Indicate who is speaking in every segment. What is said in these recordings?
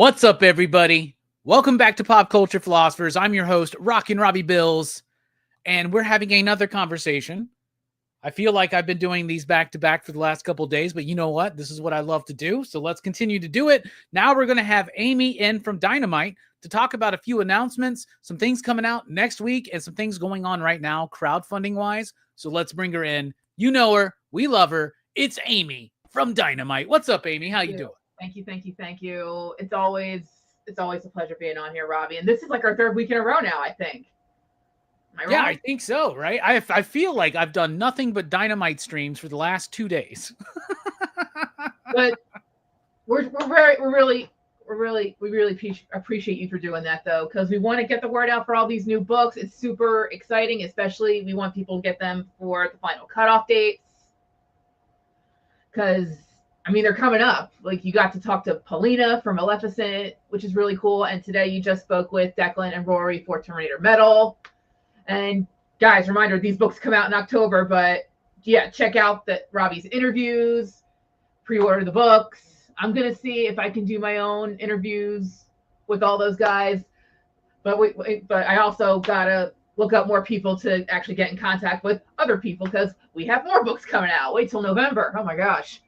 Speaker 1: What's up, everybody? Welcome back to Pop Culture Philosophers. I'm your host, Rockin Robbie Billups, and we're having another conversation. I feel like I've been doing these back-to-back for the last couple of days, but you know what? This is what I love to do, so let's continue to do it. Now we're going to have Amy in from Dynamite to talk about a few announcements, some things coming out next week, and some things going on right now crowdfunding-wise. So let's bring her in. You know her. We love her. It's Amy from Dynamite. What's up, Amy? How you doing?
Speaker 2: Thank you. It's always a pleasure being on here, Robbie. And this is like our third week in a row now, I think. Am I
Speaker 1: Yeah,
Speaker 2: wrong?
Speaker 1: I think so, right? I feel like I've done nothing but Dynamite streams for the last 2 days.
Speaker 2: But we really appreciate you for doing that, though, because we want to get the word out for all these new books. It's super exciting, especially we want people to get them for the final cutoff dates. Because I mean, they're coming up. Like, you got to talk to Paulina from Maleficent, which is really cool. And today you just spoke with Declan and Rory for Terminator Metal. And guys, reminder, these books come out in October, but yeah, check out Robbie's interviews, pre-order the books. I'm going to see if I can do my own interviews with all those guys. But I also got to look up more people to actually get in contact with other people because we have more books coming out. Wait till November. Oh my gosh.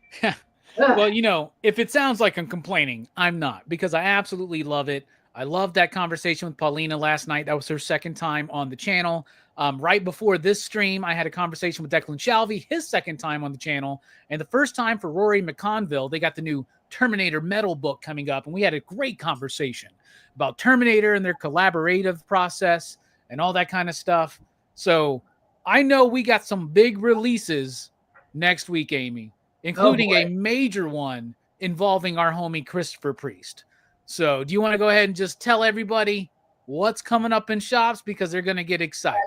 Speaker 1: Well, you know, if it sounds like I'm complaining, I'm not, because I absolutely love it. I loved that conversation with Paulina last night. That was her second time on the channel. Right before this stream, I had a conversation with Declan Shalvey, his second time on the channel. And the first time for Rory McConville, they got the new Terminator Metal book coming up. And we had a great conversation about Terminator and their collaborative process and all that kind of stuff. So I know we got some big releases next week, Amy, including a major one involving our homie Christopher Priest. So do you want to go ahead and just tell everybody what's coming up in shops, because they're going to get excited?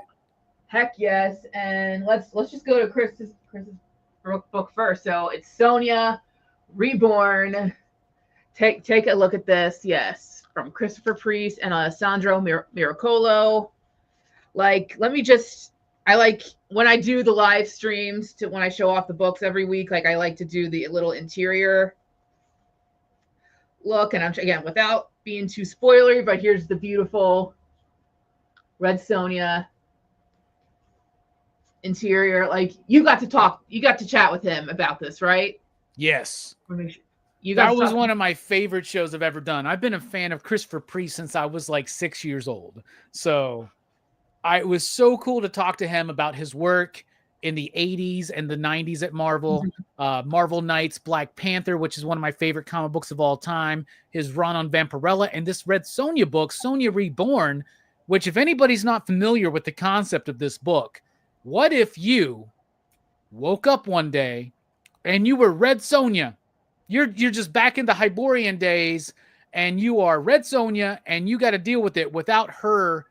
Speaker 2: Heck yes. And let's just go to Chris's book first. So it's Sonia Reborn. Take a look at this. Yes, from Christopher Priest and Alessandro Miracolo. Like, I like when I do the live streams when I show off the books every week, like I like to do the little interior look. And again, without being too spoilery, but here's the beautiful Red Sonja interior. Like, you got to chat with him about this, right?
Speaker 1: Yes. That was one of my favorite shows I've ever done. I've been a fan of Christopher Priest since I was like 6 years old. So it was so cool to talk to him about his work in the 80s and the 90s at Marvel. Marvel Knights, Black Panther, which is one of my favorite comic books of all time. His run on Vampirella, and this Red Sonja book, Sonia Reborn, which, if anybody's not familiar with the concept of this book, what if you woke up one day and you were Red Sonja? You're just back in the Hyborian days, and you are Red Sonja, and you got to deal with it without her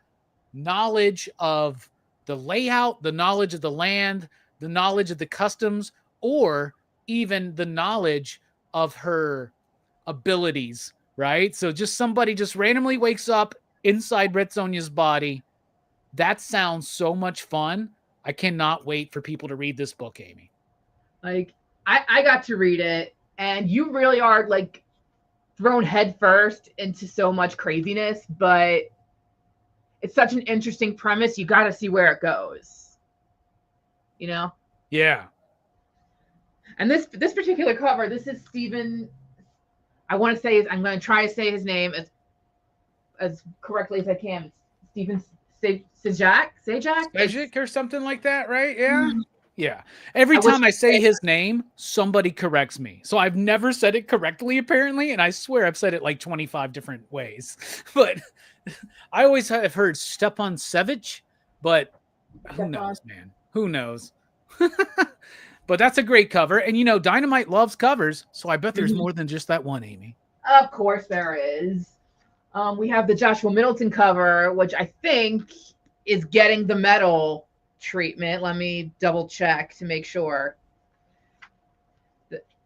Speaker 1: knowledge of the layout, the knowledge of the land, the knowledge of the customs, or even the knowledge of her abilities, right? So just somebody just randomly wakes up inside Red Sonja's body. That sounds so much fun. I cannot wait for people to read this book, Amy.
Speaker 2: Like, I got to read it, and you really are like thrown headfirst into so much craziness, but it's such an interesting premise. You got to see where it goes, you know?
Speaker 1: Yeah.
Speaker 2: And this particular cover, this is Stephen. I'm going to try to say his name as correctly as I can. Stephen
Speaker 1: Sajak or something like that, right? Yeah. Mm-hmm. Yeah. Every time I say his name, somebody corrects me. So I've never said it correctly, apparently, and I swear I've said it like 25 different ways. But I always have heard Stepan Savic, but who knows, man? Who knows? But that's a great cover. And, you know, Dynamite loves covers, so I bet there's more than just that one, Amy.
Speaker 2: Of course there is. We have the Joshua Middleton cover, which I think is getting the metal treatment. Let me double check to make sure.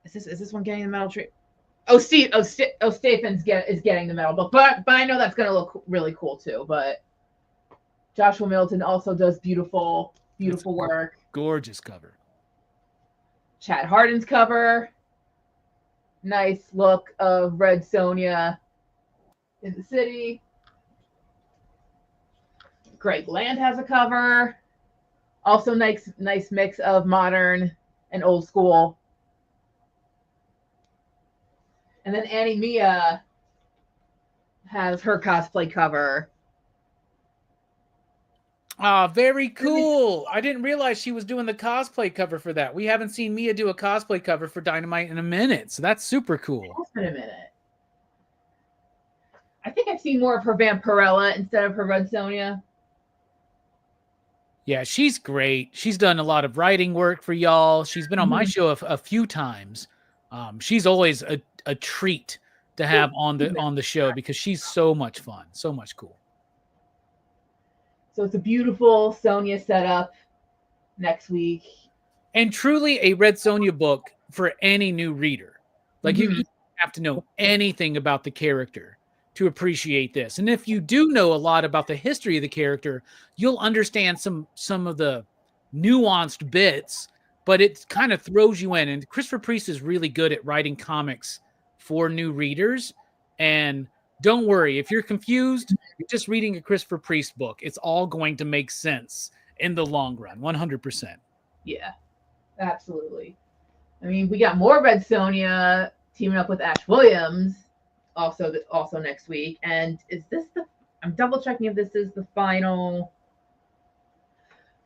Speaker 2: Is this one getting the metal treatment? Stephen's is getting the metal book, but I know that's going to look really cool too. But Joshua Middleton also does beautiful work.
Speaker 1: Gorgeous cover.
Speaker 2: Chad Harden's cover. Nice look of Red Sonja in the City. Greg Land has a cover. Also nice mix of modern and old school. And then Annie Mia has her cosplay cover.
Speaker 1: Very cool. I didn't realize she was doing the cosplay cover for that. We haven't seen Mia do a cosplay cover for Dynamite in a minute, so that's super cool.
Speaker 2: It's been a minute. I think I've seen more of her Vampirella instead of her Red Sonja.
Speaker 1: Yeah, she's great. She's done a lot of writing work for y'all. She's been on my show a few times. She's always a treat to have on the show because she's so much fun, so much cool.
Speaker 2: So it's a beautiful Sonja setup next week.
Speaker 1: And truly a Red Sonja book for any new reader. Like you don't have to know anything about the character to appreciate this. And if you do know a lot about the history of the character, you'll understand some of the nuanced bits, but it kind of throws you in. And Christopher Priest is really good at writing comics for new readers. And don't worry, if you're confused, you're just reading a Christopher Priest book. It's all going to make sense in the long run, 100%.
Speaker 2: Yeah, absolutely. I mean, we got more Red Sonja teaming up with Ash Williams also next week. And is this I'm double checking if this is the final.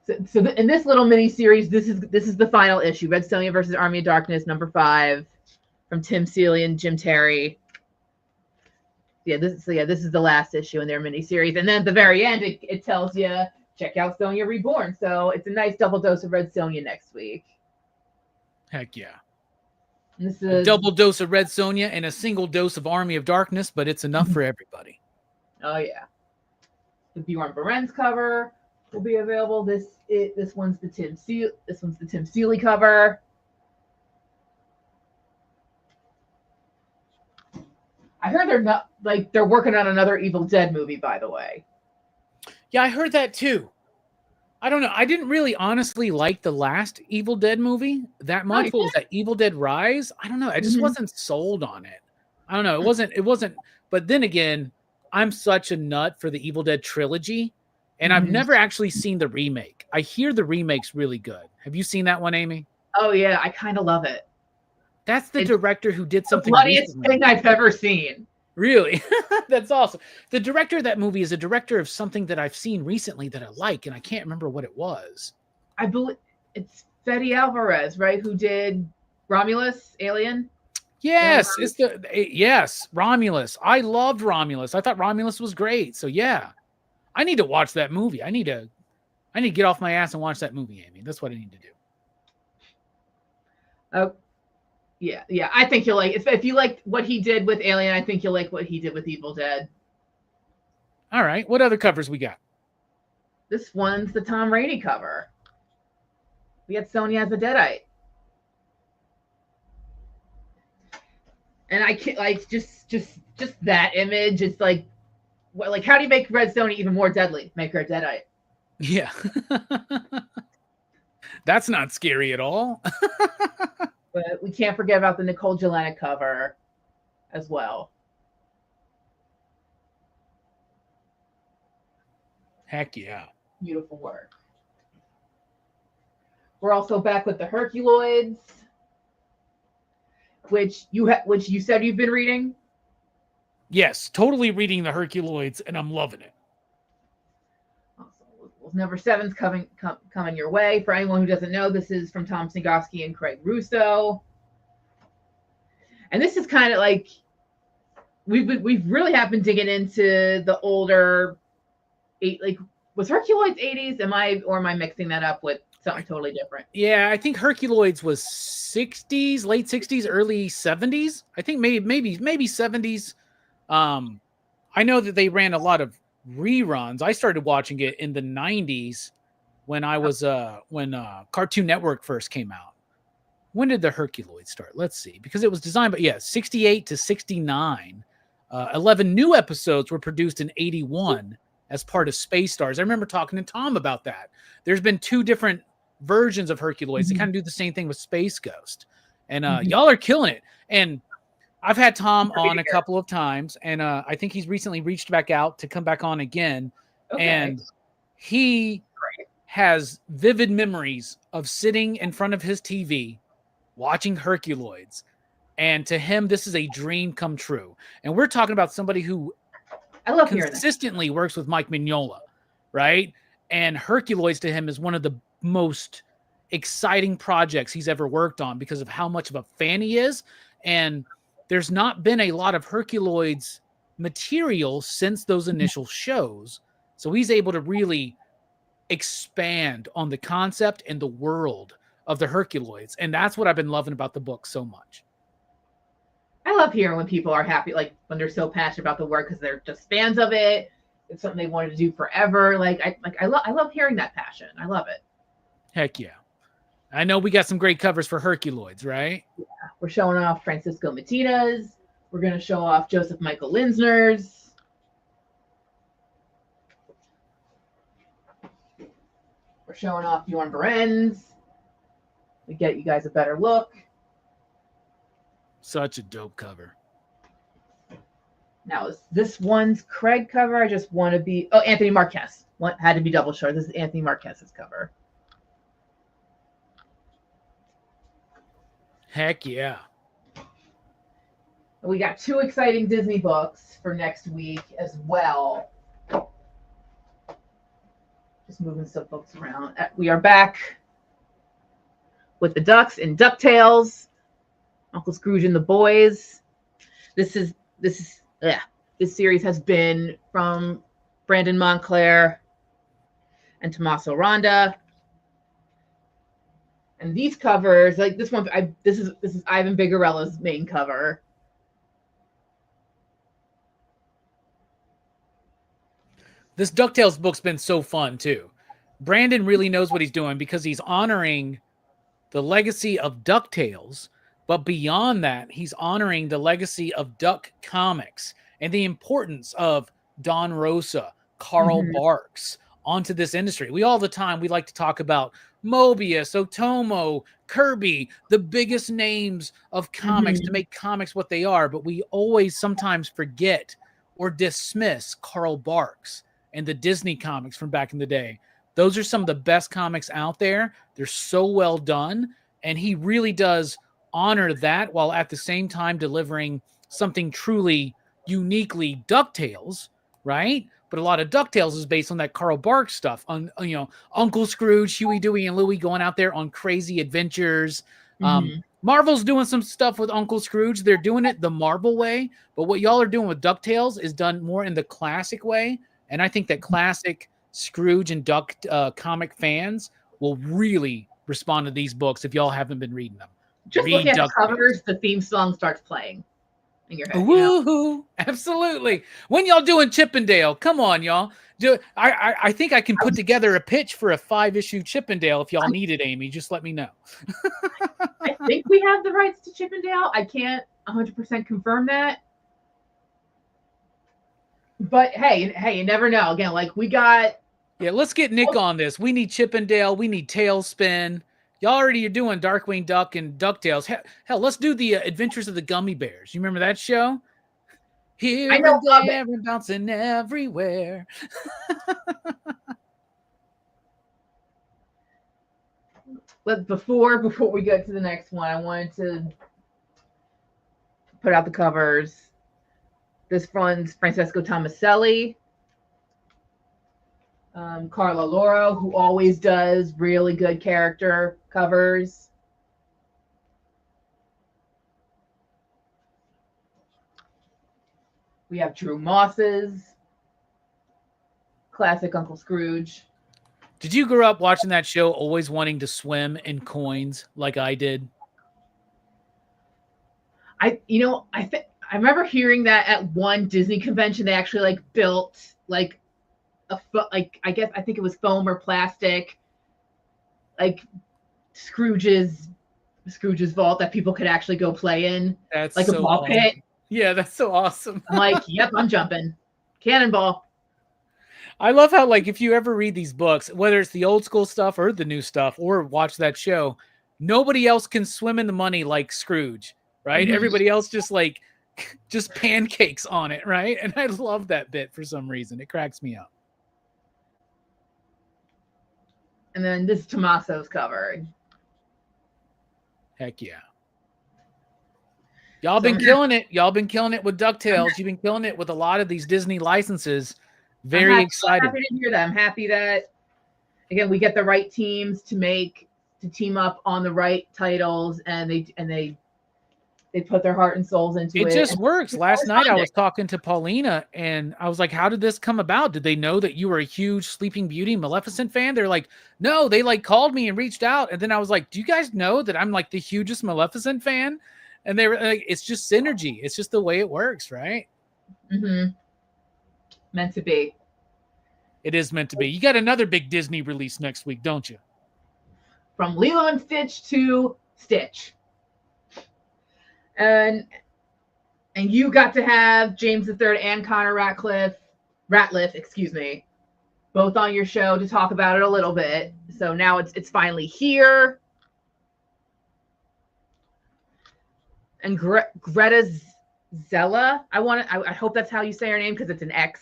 Speaker 2: So in this little mini series, this is the final issue: Red Sonja versus Army of Darkness, #5, from Tim Seeley and Jim Terry. This is the last issue in their mini series, and then at the very end, it tells you check out Sonja Reborn. So it's a nice double dose of Red Sonja next week.
Speaker 1: Heck yeah!
Speaker 2: This is
Speaker 1: a double dose of Red Sonja and a single dose of Army of Darkness, but it's enough for everybody.
Speaker 2: Oh yeah, the Bjorn Barends cover will be available. This one's the Tim Seeley cover. I heard they're working on another Evil Dead movie, by the way.
Speaker 1: Yeah, I heard that too. I don't know. I didn't really honestly like the last Evil Dead movie that much. What was that? Evil Dead Rise? I don't know. I just wasn't sold on it. I don't know. It wasn't. But then again, I'm such a nut for the Evil Dead trilogy, and I've never actually seen the remake. I hear the remake's really good. Have you seen that one, Amy?
Speaker 2: Oh yeah, I kind of love it.
Speaker 1: That's the director who did something.
Speaker 2: The bloodiest thing I've ever seen.
Speaker 1: Really? That's awesome. The director of that movie is a director of something that I've seen recently that I like, and I can't remember what it was.
Speaker 2: I believe it's Fede Alvarez, right? Who did Romulus, Alien?
Speaker 1: Yes, yes, Romulus. I loved Romulus. I thought Romulus was great. So yeah, I need to watch that movie. I need to get off my ass and watch that movie, Amy. That's what I need to do.
Speaker 2: Oh. Yeah. I think you'll like if you like what he did with Alien, I think you'll like what he did with Evil Dead.
Speaker 1: All right. What other covers we got?
Speaker 2: This one's the Tom Rainey cover. We got Sonja as a Deadite. And I can't like just that image. It's like how do you make Red Sonja even more deadly? Make her a Deadite.
Speaker 1: Yeah. That's not scary at all.
Speaker 2: But we can't forget about the Nicole Jelena cover as well.
Speaker 1: Heck yeah.
Speaker 2: Beautiful work. We're also back with the Herculoids, which you said you've been reading.
Speaker 1: Yes, totally reading the Herculoids, and I'm loving it.
Speaker 2: #7's coming your way. For anyone who doesn't know, this is from Tom Singoski and Craig Russo. And this is kind of like we've really have been digging into the older was Herculoids 80s? Am I mixing that up with something totally different?
Speaker 1: Yeah, I think Herculoids was 60s, late 60s, early 70s. I think maybe 70s. I know that they ran a lot of reruns. I started watching it in the 90s when I was when Cartoon Network first came out. When did the Herculoids start? Let's see, because it was designed by 68 to 69. 11 new episodes were produced in 81 as part of Space Stars. I remember talking to Tom about that. There's been 2 different versions of Herculoids. They kind of do the same thing with Space Ghost. And y'all are killing it. And I've had Tom on a couple of times, and I think he's recently reached back out to come back on again. Okay. And he has vivid memories of sitting in front of his TV, watching Herculoids. And to him, this is a dream come true. And we're talking about somebody who consistently works with Mike Mignola, right? And Herculoids to him is one of the most exciting projects he's ever worked on because of how much of a fan he is. And there's not been a lot of Herculoids material since those initial shows. So he's able to really expand on the concept and the world of the Herculoids. And that's what I've been loving about the book so much.
Speaker 2: I love hearing when people are happy, like when they're so passionate about the work because they're just fans of it. It's something they wanted to do forever. I love hearing that passion. I love it.
Speaker 1: Heck yeah. I know we got some great covers for Herculoids, right?
Speaker 2: Yeah. We're showing off Francisco Matita's. We're going to show off Joseph Michael Linsner's. We're showing off Bjorn Beren's. We get you guys a better look.
Speaker 1: Such a dope cover.
Speaker 2: Now, is this one's Craig cover? I just want to be... Oh, Anthony Marquez. Had to be double sure. This is Anthony Marquez's cover.
Speaker 1: Heck yeah.
Speaker 2: We got 2 exciting Disney books for next week as well. Just moving some books around. We are back with the Ducks and DuckTales. Uncle Scrooge and the Boys. This series has been from Brandon Montclair and Tommaso Ronda. And these covers, like this one, this is Ivan Bigarella's main cover.
Speaker 1: This DuckTales book's been so fun too. Brandon really knows what he's doing because he's honoring the legacy of DuckTales, but beyond that, he's honoring the legacy of Duck Comics and the importance of Don Rosa, Carl Barks onto this industry. We all the time, we like to talk about Mobius, Otomo, Kirby, the biggest names of comics to make comics what they are, but we always sometimes forget or dismiss Carl Barks and the Disney comics from back in the day. Those are some of the best comics out there. They're so well done, and he really does honor that while at the same time delivering something truly uniquely DuckTales, right? But a lot of DuckTales is based on that Carl Barks stuff, on Uncle Scrooge, Huey, Dewey, and Louie going out there on crazy adventures. Marvel's doing some stuff with Uncle Scrooge. They're doing it the Marvel way, but what y'all are doing with DuckTales is done more in the classic way. And I think that classic Scrooge and Duck comic fans will really respond to these books if y'all haven't been reading them.
Speaker 2: Just look at the covers, the theme song starts playing in your head.
Speaker 1: Woohoo! Absolutely. When y'all doing Chippendale? Come on, y'all. I think I can put together a pitch for a 5-issue Chippendale if y'all need it, Amy. Just let me know.
Speaker 2: I think we have the rights to Chippendale. I can't 100% confirm that. But hey, you never know. Again, like we got...
Speaker 1: Yeah, let's get Nick on this. We need Chippendale. We need Tailspin. Y'all already are doing Darkwing Duck and DuckTales. Hell, let's do the Adventures of the Gummy Bears. You remember that show? Here and there and bouncing everywhere.
Speaker 2: But before we get to the next one, I wanted to put out the covers. This one's Francesco Tomaselli. Carla Loro, who always does really good character covers. We have Drew Moss's classic Uncle Scrooge.
Speaker 1: Did you grow up watching that show always wanting to swim in coins like I did?
Speaker 2: I remember hearing that at one Disney convention. They actually built I think it was foam or plastic, Scrooge's vault that people could actually go play in.
Speaker 1: That's
Speaker 2: like
Speaker 1: so
Speaker 2: a ball
Speaker 1: awesome.
Speaker 2: pit.
Speaker 1: Yeah, that's so awesome.
Speaker 2: I'm like, yep, I'm jumping. Cannonball.
Speaker 1: I love how, if you ever read these books, whether it's the old school stuff or the new stuff, or watch that show, nobody else can swim in the money like Scrooge, right? Everybody else just just pancakes on it, right? And I love that bit for some reason. It cracks me up.
Speaker 2: And then this is Tommaso's cover.
Speaker 1: Heck yeah. Y'all been killing it. Y'all been killing it with DuckTales. You've been killing it with a lot of these Disney licenses. Very excited.
Speaker 2: I'm happy to hear that. I'm happy that, again, we get the right teams to team up on the right titles, and they put their heart and souls into it.
Speaker 1: It just works. Last night I was talking to Paulina, and I was like, how did this come about? Did they know that you were a huge Sleeping Beauty Maleficent fan? They're like, no, they like called me and reached out. And then I was like, do you guys know that I'm like the hugest Maleficent fan? And they were like, it's just synergy. It's just the way it works, right?
Speaker 2: Mm-hmm. Meant to be.
Speaker 1: It is meant to be. You got another big Disney release next week, don't you?
Speaker 2: From Lilo and Stitch to Stitch. And you got to have James III and Connor Ratliff, both on your show to talk about it a little bit. So now it's finally here. And Greta Zella, I hope that's how you say her name because it's an X.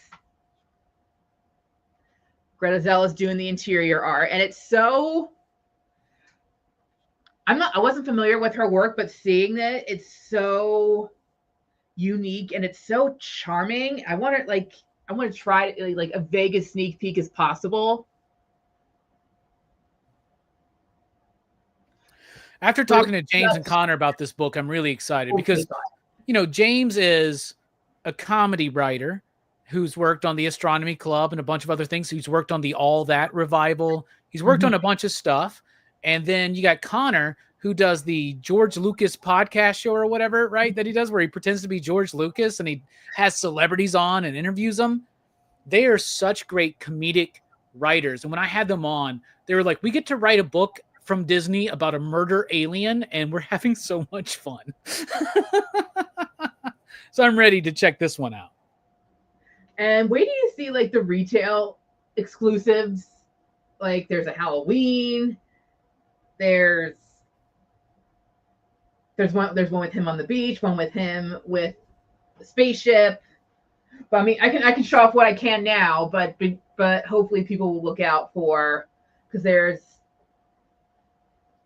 Speaker 2: Greta Zella's doing the interior art, and it's so. I wasn't familiar with her work, but seeing that it's so unique and it's so charming. I want to try like a Vegas sneak peek as possible.
Speaker 1: After talking to James and Connor about this book, I'm really excited because, James is a comedy writer who's worked on the Astronomy Club and a bunch of other things. He's worked on the All That revival. He's worked on a bunch of stuff. And then you got Connor, who does the George Lucas podcast show or whatever, right? That he does where he pretends to be George Lucas and he has celebrities on and interviews them. They are such great comedic writers. And when I had them on, they were like, we get to write a book from Disney about a murder alien, and we're having so much fun. So I'm ready to check this one out.
Speaker 2: And wait till you see like the retail exclusives. Like there's a Halloween. There's one with him on the beach, one with him with the spaceship. But I mean, I can show off what I can now, but hopefully people will look out for, because there's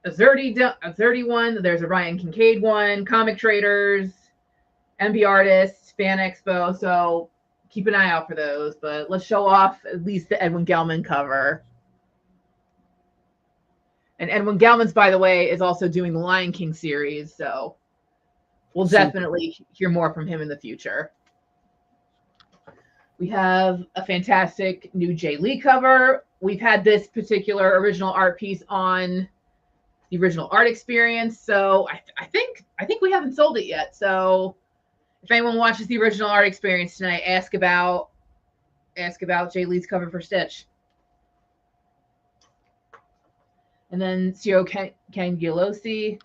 Speaker 2: a Zerdy one, there's a Ryan Kincaid one, Comic Traders, MB Artists, Fan Expo. So keep an eye out for those. But let's show off at least the Edwin Gelman cover. And Edwin Gelman's, by the way, is also doing the Lion King series. So we'll definitely hear more from him in the future. We have a fantastic new Jay Lee cover. We've had this particular original art piece on the original art experience. So I think we haven't sold it yet. So if anyone watches the original art experience tonight, ask about Jay Lee's cover for Stitch. And then Ciro Cangialosi.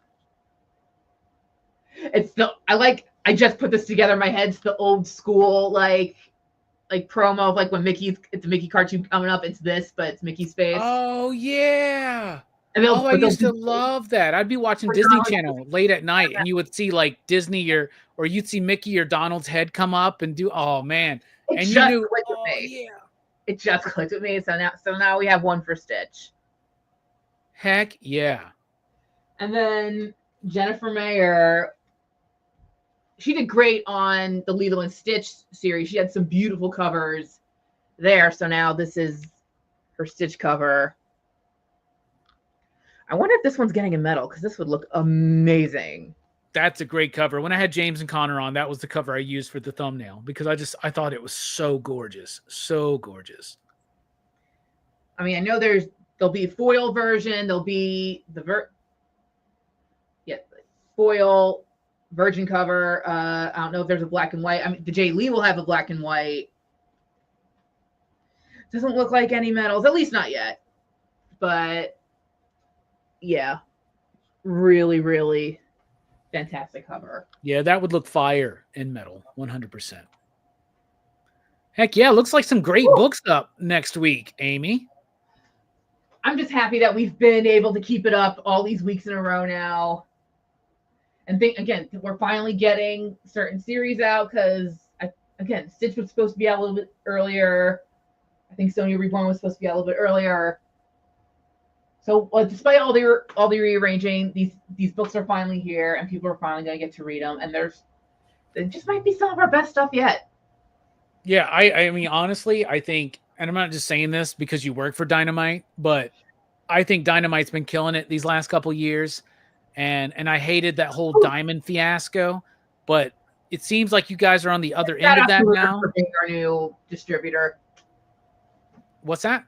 Speaker 2: I just put this together in my head. It's the old school like promo of like when it's a Mickey cartoon coming up. It's this, but it's Mickey's face.
Speaker 1: Oh yeah. I used to love that. I'd be watching Disney Channel late at night, and you would see like Disney or you'd see Mickey or Donald's head come up and do. Oh man!
Speaker 2: And you knew, yeah, it just clicked with me. So now we have one for Stitch.
Speaker 1: Heck yeah!
Speaker 2: And then Jennifer Mayer, she did great on the Lilo and Stitch series. She had some beautiful covers there. So now this is her Stitch cover. I wonder if this one's getting a medal, because this would look amazing.
Speaker 1: That's a great cover. When I had James and Connor on, that was the cover I used for the thumbnail, because I thought it was so gorgeous. So gorgeous.
Speaker 2: I mean, I know there'll be a foil version. There'll be the foil virgin cover. I don't know if there's a black and white. I mean, the Jay Lee will have a black and white. Doesn't look like any medals, at least not yet. But yeah, really, really fantastic cover.
Speaker 1: Yeah, that would look fire in metal, 100%. Heck yeah, looks like some great books up next week, Amy.
Speaker 2: I'm just happy that we've been able to keep it up all these weeks in a row now. And again, we're finally getting certain series out because, again, Stitch was supposed to be out a little bit earlier. I think Sonya Reborn was supposed to be out a little bit earlier. So, despite all the rearranging, these books are finally here, and people are finally going to get to read them. And there just might be some of our best stuff yet.
Speaker 1: Yeah, I mean, honestly, I think, and I'm not just saying this because you work for Dynamite, but I think Dynamite's been killing it these last couple years. And I hated that whole Diamond fiasco, but it seems like you guys are on the other end of that now.
Speaker 2: For being our new distributor.
Speaker 1: What's that?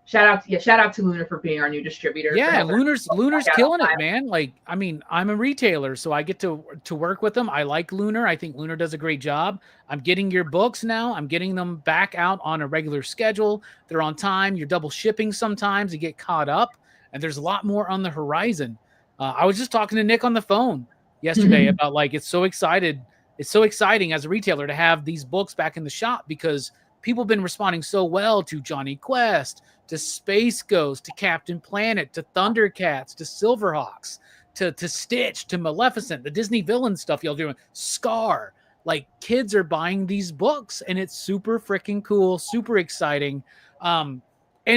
Speaker 2: Shout out to Lunar for being our new distributor.
Speaker 1: Yeah, Lunar's killing it, man. Like, I mean, I'm a retailer, so I get to work with them. I like Lunar. I think Lunar does a great job. I'm getting your books now. I'm getting them back out on a regular schedule. They're on time. You're double shipping sometimes. You get caught up, and there's a lot more on the horizon. I was just talking to Nick on the phone yesterday about, like, it's so exciting as a retailer to have these books back in the shop because people have been responding so well to Johnny Quest, to Space Ghost, to Captain Planet, to Thundercats, to Silverhawks, to Stitch, to Maleficent, the Disney villain stuff y'all doing, Scar. Like, kids are buying these books, and it's super freaking cool, super exciting. And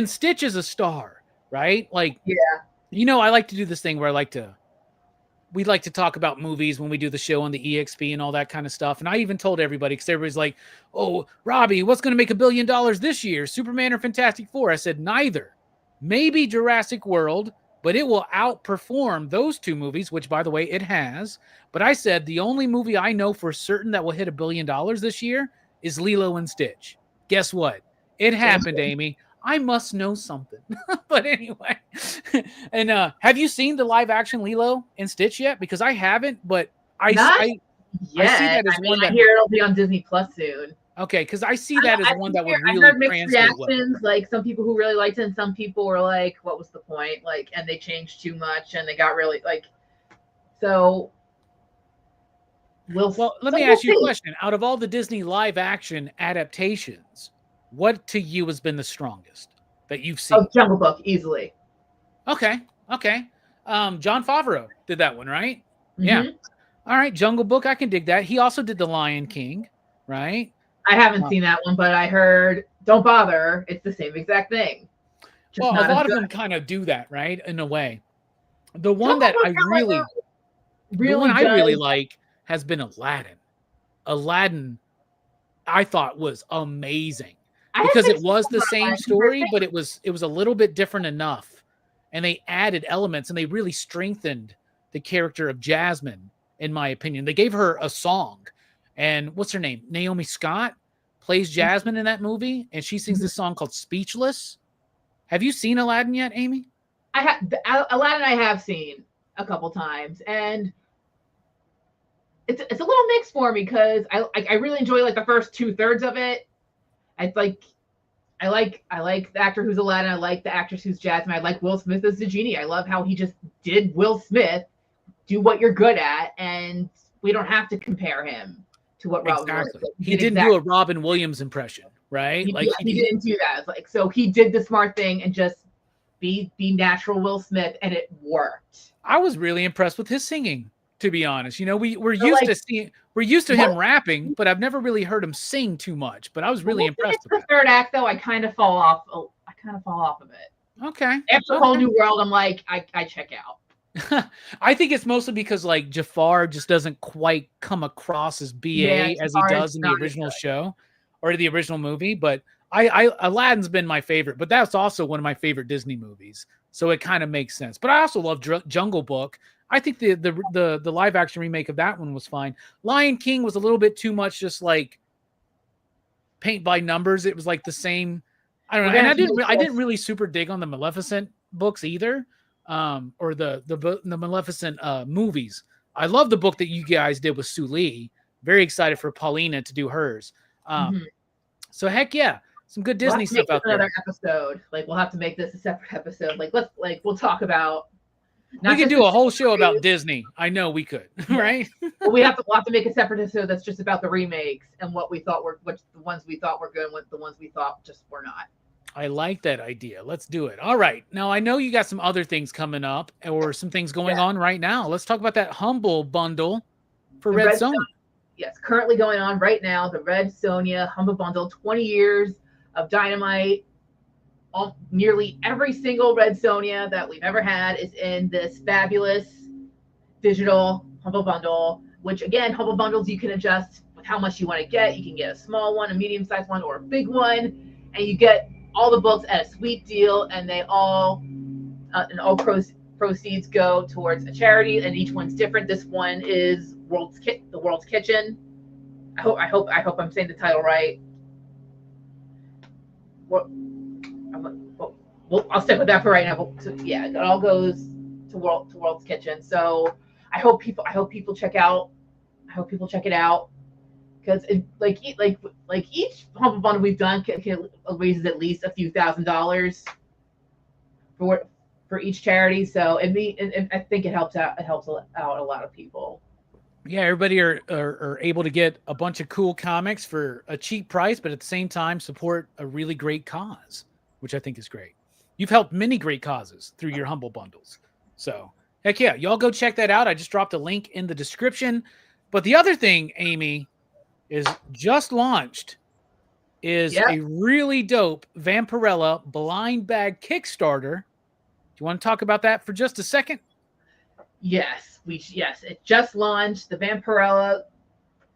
Speaker 1: Stitch is a star, right? Like,
Speaker 2: yeah.
Speaker 1: You know, I like to do this thing where we like to talk about movies when we do the show on the EXP and all that kind of stuff. And I even told everybody, because everybody's like, oh, Robbie, what's going to make $1 billion this year? Superman or Fantastic Four? I said, neither. Maybe Jurassic World, but it will outperform those two movies, which, by the way, it has. But I said the only movie I know for certain that will hit $1 billion this year is Lilo and Stitch. Guess what? It happened, Amy. I must know something. But anyway. And have you seen the live action Lilo and Stitch yet? Because I haven't, but I see that as one that
Speaker 2: I hear it'll be on Disney Plus soon.
Speaker 1: Okay, because I see that as one that would really
Speaker 2: heard mixed reactions, like some people who really liked it and some people were like, what was the point? Like, and they changed too much and they got really like, so
Speaker 1: well, let me ask you a question. Out of all the Disney live action adaptations, what to you has been the strongest that you've seen?
Speaker 2: Oh, Jungle Book, easily.
Speaker 1: Okay. Jon Favreau did that one, right? Mm-hmm. Yeah. All right, Jungle Book, I can dig that. He also did The Lion King, right?
Speaker 2: I haven't seen that one, but I heard, don't bother, it's the same exact thing.
Speaker 1: Well, a lot of them kind of do that, right? In a way. The one that I really like has been Aladdin. Aladdin, I thought was amazing. Because it was the same story, but it was a little bit different enough. And they added elements and they really strengthened the character of Jasmine, in my opinion. They gave her a song. And what's her name? Naomi Scott plays Jasmine in that movie. And she sings this song called Speechless. Have you seen Aladdin yet, Amy?
Speaker 2: Aladdin I have seen a couple times. And it's a little mixed for me because I really enjoy like the first 2/3 of it. I like the actor who's Aladdin. I like the actress who's Jasmine. I like Will Smith as the genie. I love how he just did Will Smith, do what you're good at, and we don't have to compare him to what Robin
Speaker 1: Williams did. He didn't do a Robin Williams impression, right?
Speaker 2: He didn't do that. It's like, so he did the smart thing and just be natural Will Smith, and it worked.
Speaker 1: I was really impressed with his singing, to be honest. You know, we're used to him rapping, but I've never really heard him sing too much. But I was really impressed with
Speaker 2: the third act, though. I kind of fall off of it.
Speaker 1: Okay.
Speaker 2: After Whole New World, I'm like, I check out.
Speaker 1: I think it's mostly because like Jafar just doesn't quite come across as BA as he does in the original show or the original movie. But Aladdin's been my favorite, but that's also one of my favorite Disney movies. So it kind of makes sense. But I also love Jungle Book. I think the live action remake of that one was fine. Lion King was a little bit too much, just like paint by numbers. It was like the same. I don't know. And I didn't really super dig on the Maleficent books either, or the Maleficent movies. I love the book that you guys did with Sue Lee. Very excited for Paulina to do hers. So heck yeah, some good Disney stuff out there.
Speaker 2: Another episode. Like we'll have to make this a separate episode. We'll talk about.
Speaker 1: We could do a whole show about Disney. I know we could, right?
Speaker 2: Well, we'll have to make a separate episode that's just about the remakes and what the ones we thought were good and what the ones we thought just were not.
Speaker 1: I like that idea. Let's do it. All right. Now, I know you got some other things coming up or some things going on right now. Let's talk about that Humble bundle for Red Sonja.
Speaker 2: Yes, currently going on right now, the Red Sonja Humble Bundle, 20 years of Dynamite. Nearly every single Red Sonja that we've ever had is in this fabulous digital Humble Bundle, which again, Humble Bundles you can adjust with how much you want to get. You can get a small one, a medium-sized one, or a big one, and you get all the books at a sweet deal, and they all proceeds go towards a charity, and each one's different. This one is the World's Kitchen. I hope I'm saying the title right. I'll stick with that for right now. Yeah, it all goes to World's Kitchen. So I hope people check out. I hope people check it out, because each Humble Bundle we've done can raises at least a few $1,000s for each charity. So I think it helps out. It helps out a lot of people.
Speaker 1: Yeah, everybody are able to get a bunch of cool comics for a cheap price, but at the same time support a really great cause, which I think is great. You've helped many great causes through your Humble Bundles. So, heck yeah, y'all go check that out. I just dropped a link in the description. But the other thing, Amy, is just launched is a really dope Vampirella blind bag Kickstarter. Do you want to talk about that for just a second?
Speaker 2: Yes, it just launched, the Vampirella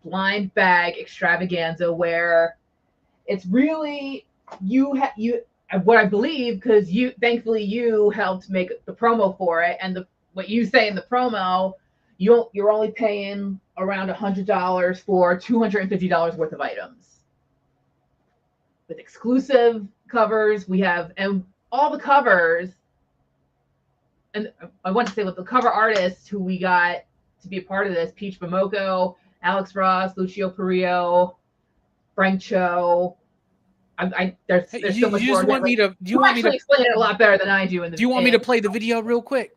Speaker 2: blind bag extravaganza, where it's really what I believe, because thankfully you helped make the promo for it, and what you say in the promo, you're only paying around $100 for $250 worth of items with exclusive covers. We have, and all the covers. And I want to say with the cover artists who we got to be a part of this: Peach Momoko, Alex Ross, Lucio Perillo, Frank Cho. There's so much more.
Speaker 1: Do you want me to
Speaker 2: explain it a lot better than I do?
Speaker 1: Do you want me to play the video real quick?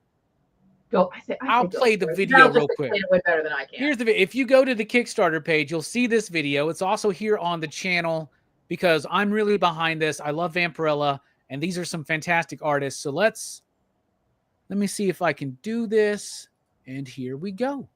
Speaker 1: I'll play the video real quick.
Speaker 2: It way better than I can.
Speaker 1: Here's the video. If you go to the Kickstarter page, you'll see this video. It's also here on the channel because I'm really behind this. I love Vampirella, and these are some fantastic artists. So let me see if I can do this. And here we go.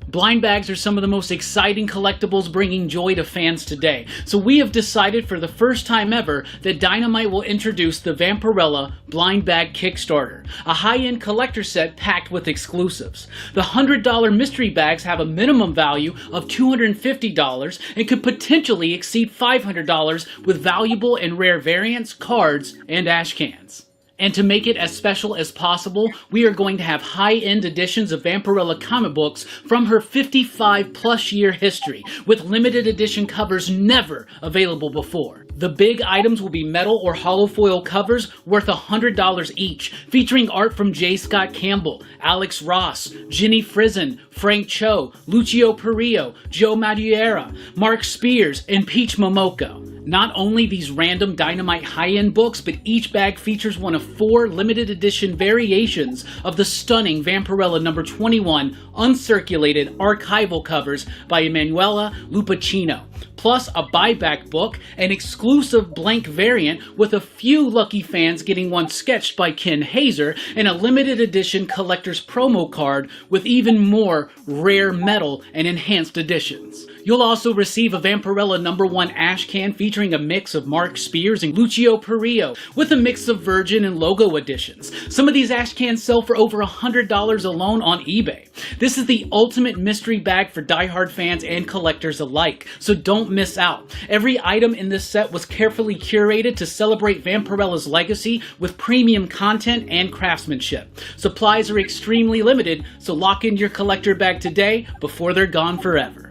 Speaker 1: Blind bags are some of the most exciting collectibles bringing joy to fans today. So we have decided for the first time ever that Dynamite will introduce the Vampirella Blind Bag Kickstarter, a high-end collector set packed with exclusives. The $100 mystery bags have a minimum value of $250 and could potentially exceed $500 with valuable and rare variants, cards, and ash cans. And to make it as special as possible, we are going to have high-end editions of Vampirella comic books from her 55-plus year history, with limited edition covers never available before. The big items will be metal or hollow foil covers worth $100 each, featuring art from J. Scott Campbell, Alex Ross, Jenny Frizen, Frank Cho, Lucio Perillo, Joe Madureira, Mark Spears, and Peach Momoko. Not only these random Dynamite high-end books, but each bag features one of 4 limited edition variations of the stunning Vampirella number 21 uncirculated archival covers by Emanuela Lupacchino, plus a buyback book, an exclusive blank variant with a few lucky fans getting one sketched by Ken Hazer, and a limited edition collector's promo card with even more rare metal and enhanced editions. You'll also receive a Vampirella number 1 ash can featuring a mix of Mark Spears and Lucio Perillo, with a mix of Virgin and logo editions. Some of these ash cans sell for over $100 alone on eBay. This is the ultimate mystery bag for diehard fans and collectors alike, so don't miss out. Every item in this set was carefully curated to celebrate Vampirella's legacy with premium content and craftsmanship. Supplies are extremely limited, so lock in your collector bag today before they're gone forever.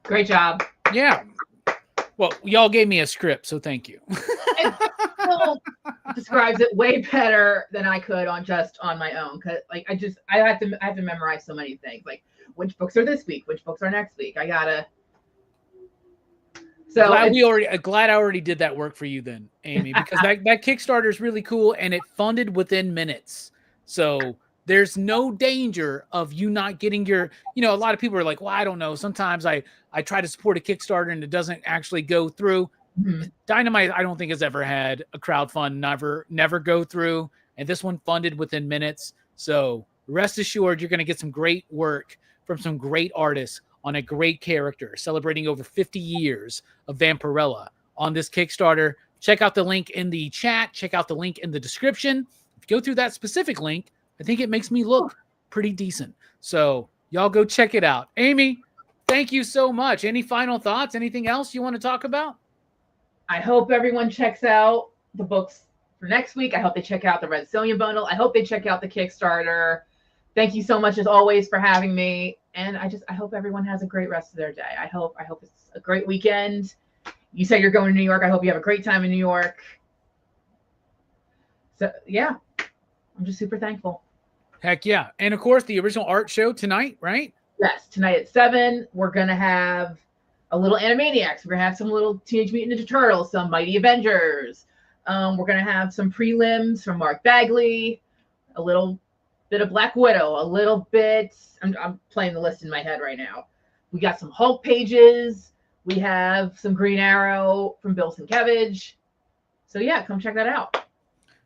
Speaker 2: Great job.
Speaker 1: Yeah. Well, y'all gave me a script, so thank you.
Speaker 2: It still describes it way better than I could on my own. Cause like I have to memorize so many things. Like which books are this week, which books are next week. So
Speaker 1: glad I already did that work for you then, Amy, because that Kickstarter is really cool and it funded within minutes. So there's no danger of you not getting your, a lot of people are like, well, I don't know. Sometimes I try to support a Kickstarter and it doesn't actually go through. Mm-hmm. Dynamite, I don't think has ever had a crowdfund never go through. And this one funded within minutes. So rest assured, you're going to get some great work from some great artists on a great character, celebrating over 50 years of Vampirella on this Kickstarter. Check out the link in the chat. Check out the link in the description. If you go through that specific link, I think it makes me look pretty decent. So y'all go check it out. Amy, thank you so much. Any final thoughts? Anything else you want to talk about?
Speaker 2: I hope everyone checks out the books for next week. I hope they check out the Red Sonja bundle. I hope they check out the Kickstarter. Thank you so much, as always, for having me. And I hope everyone has a great rest of their day. I hope it's a great weekend. You said you're going to New York. I hope you have a great time in New York. So, yeah, I'm just super thankful.
Speaker 1: Heck yeah. And, of course, the original art show tonight, right?
Speaker 2: Yes, tonight at 7, we're going to have a little Animaniacs. We're going to have some little Teenage Mutant Ninja Turtles, some Mighty Avengers. We're going to have some prelims from Mark Bagley, a little bit of Black Widow, a little bit. I'm playing the list in my head right now. We got some Hulk pages. We have some Green Arrow from Bill Sienkiewicz. So yeah, come check that out.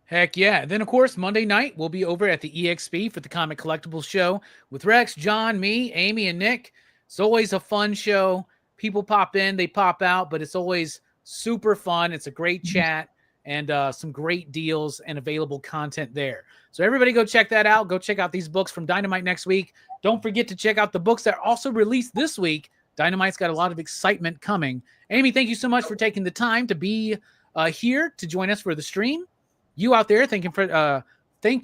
Speaker 1: Heck yeah. Then, of course, Monday night, we'll be over at the EXP for the Comic Collectibles show with Rex, John, me, Amy, and Nick. It's always a fun show. People pop in, they pop out, but it's always super fun. It's a great chat and some great deals and available content there. So everybody go check that out. Go check out these books from Dynamite next week. Don't forget to check out the books that are also released this week. Dynamite's got a lot of excitement coming. Amy, thank you so much for taking the time to be here to join us for the stream. You out there, thank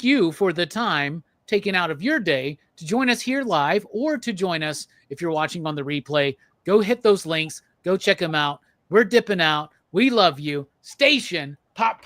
Speaker 1: you for the time taken out of your day to join us here live, or to join us if you're watching on the replay. Go hit those links. Go check them out. We're dipping out. We love you. Station Pop Pop.